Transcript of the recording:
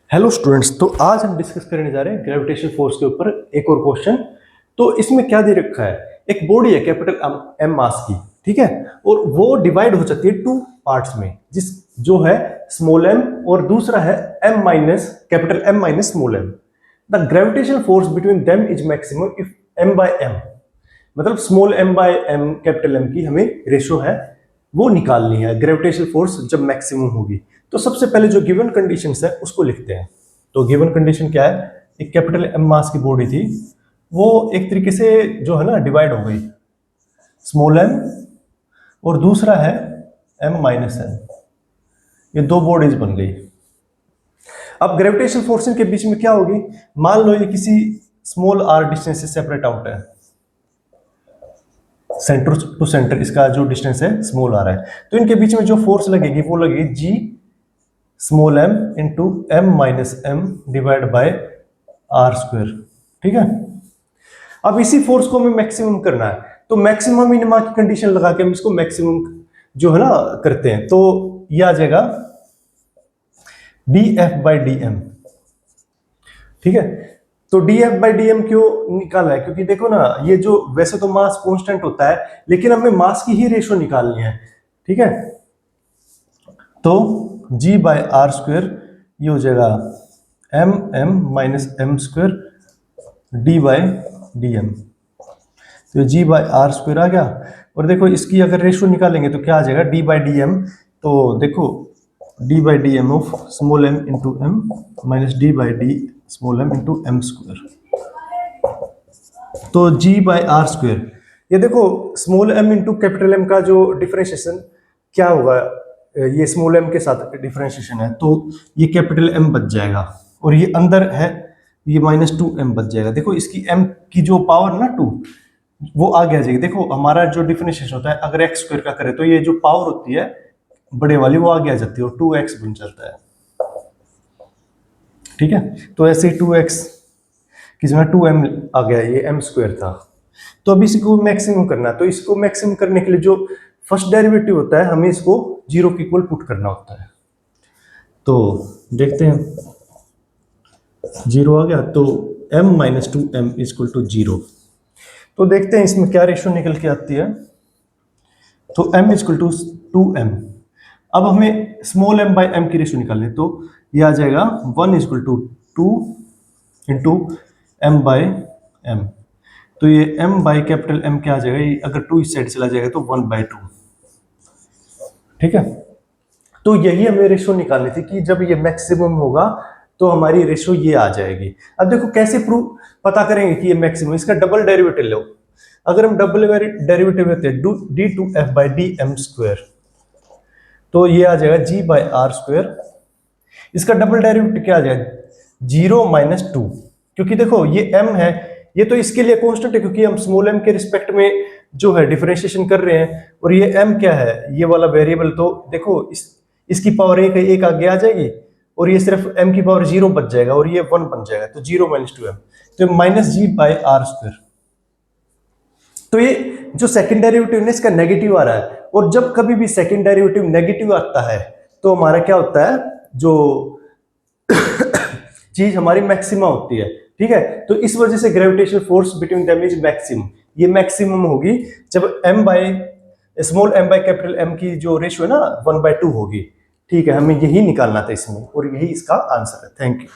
Hello students, तो आज हम डिस्कस करने जा रहे हैं ग्रेविटेशन फोर्स के ऊपर एक और क्वेश्चन। तो इसमें क्या दे रखा है, एक बॉडी है कैपिटल एम मास की, ठीक है, और वो डिवाइड हो सकती है टू पार्ट्स में, जिस जो है स्मॉल एम और दूसरा है M minus capital M minus small M. The gravitation force between them is maximum if M by M, मतलब small M by M capital M की हमें रेशो है वो निकालनी है, ग्रेविटेशनल फोर्स जब मैक्सिमम होगी। तो सबसे पहले जो गिवन कंडीशंस है उसको लिखते हैं। तो गिवन कंडीशन क्या है, एक कैपिटल एम मास की बॉडी थी, वो एक तरीके से जो है ना डिवाइड हो गई, स्मॉल एम और दूसरा है एम माइनस एम, ये दो बॉडीज बन गई। अब ग्रेविटेशनल फोर्स के बीच में क्या होगी, मान लो ये किसी स्मॉल आर डिस्टेंस से सेपरेट आउट है, सेंटर टू सेंटर इसका जो डिस्टेंस है स्मॉल आ रहा है, तो इनके बीच में जो फोर्स लगेगी वो लगेगी G small M into M minus M divide by are square, ठीक है। अब इसी फोर्स को हमें मैक्सिमम करना है, तो मैक्सिमम मिनिमा की कंडीशन लगा के हम इसको मैक्सिमम जो है ना करते हैं, तो ये आ जाएगा d f by d m, ठीक है। तो d f by d m क्यों निकाला है, क्योंकि देखो ना ये जो वैसे तो मास कांस्टेंट होता है, लेकिन हमें मास की ही रेशो निकालनी है, ठीक है। तो जी बाय आर स्क्वायर ये हो जाएगा m m minus m square d by d m, तो जी बाय आर स्क्वायर आ गया। और देखो इसकी अगर रेशो निकालेंगे तो क्या आ जाएगा, डी बाई डी एम, तो देखो d by d m of small M into M minus d by d small M into m square, तो जी बाय आर स्क्वायर, ये देखो small M into capital M का जो differentiation क्या होगा, ये स्मॉल एम के साथ डिफरेंशिएशन है, तो ये कैपिटल एम बच जाएगा और ये अंदर है ये माइनस टू एम बच जाएगा। देखो इसकी एम की जो पावर ना टू वो आगे आ जाएगी। देखो हमारा जो डिफरेंशिएशन होता है अगर एक्स स्क्वायर का करें तो ये जो पावर होती है बड़े वाली वो आगे आ जाती है और 2x बन जाता है, ठीक है। तो ऐसे 2x की जगह 2m आ गया, ये m स्क्वायर था। तो अब इसको मैक्सिमम करना है, तो इसको मैक्सिमम करने के लिए जो फर्स्ट डेरिवेटिव होता है हमें इसको जीरो के इक्वल पुट करना होता है। तो देखते हैं, जीरो आ गया तो m minus two m equal to zero. तो देखते हैं इसमें क्या रेशो निकल के आती है, तो m इक्वल टू 2m। अब हमें स्मॉल m बाई m की रेशो निकालनी है, तो ये आ जाएगा 1 equal to 2 into m by m, तो ये m बाई कैपिटल M क्या आ जाएगा, ये अगर 2 इस साइड चला जाएगा तो 1 बाई 2, ठीक है। तो यही हमें रेशो निकालनी थी कि जब ये मैक्सिमम होगा तो हमारी रेशो ये आ जाएगी। अब देखो कैसे प्रूव पता करेंगे कि ये मैक्सिमम, इसका डबल डेरिवेटिव लो। अगर हम डबल डेरिवेटिव लेते हैं d two f by d m square, तो ये आ जाएगा जी बाई आर स्क्वायर, इसका डबल डेरिवेटिव क्या आ जाएगा, जीरो माइनस टू, क्योंकि देखो ये m है, ये तो इसके लिए कांस्टेंट है क्योंकि हम स्मॉल m के रिस्पेक्ट में जो है डिफरेंशिएशन कर रहे हैं, और ये m क्या है, ये वाला वेरिएबल, तो देखो इसकी पावर एक आगे आ जाएगी और ये सिर्फ m की पावर जीरो बच जाएगा और ये 1 बन जाएगा, तो जीरो माइनस टू एम, तो minus G by r square. तो ये जो सेकंड डेरिवेटिव है इसका नेगेटिव आ रहा है, और जब कभी भी सेकंड डेरिवेटिव नेगेटिव आता है तो हमारा क्या होता है, जो चीज हमारी मैक्सिमा होती है, ठीक है। तो इस वजह से gravitational force between them is maximum, ये मैक्सिमम होगी जब m by small m by capital M की जो रेशियो है ना 1/2 होगी, ठीक है। हमें यही निकालना था इसमें और यही इसका आंसर है। Thank you.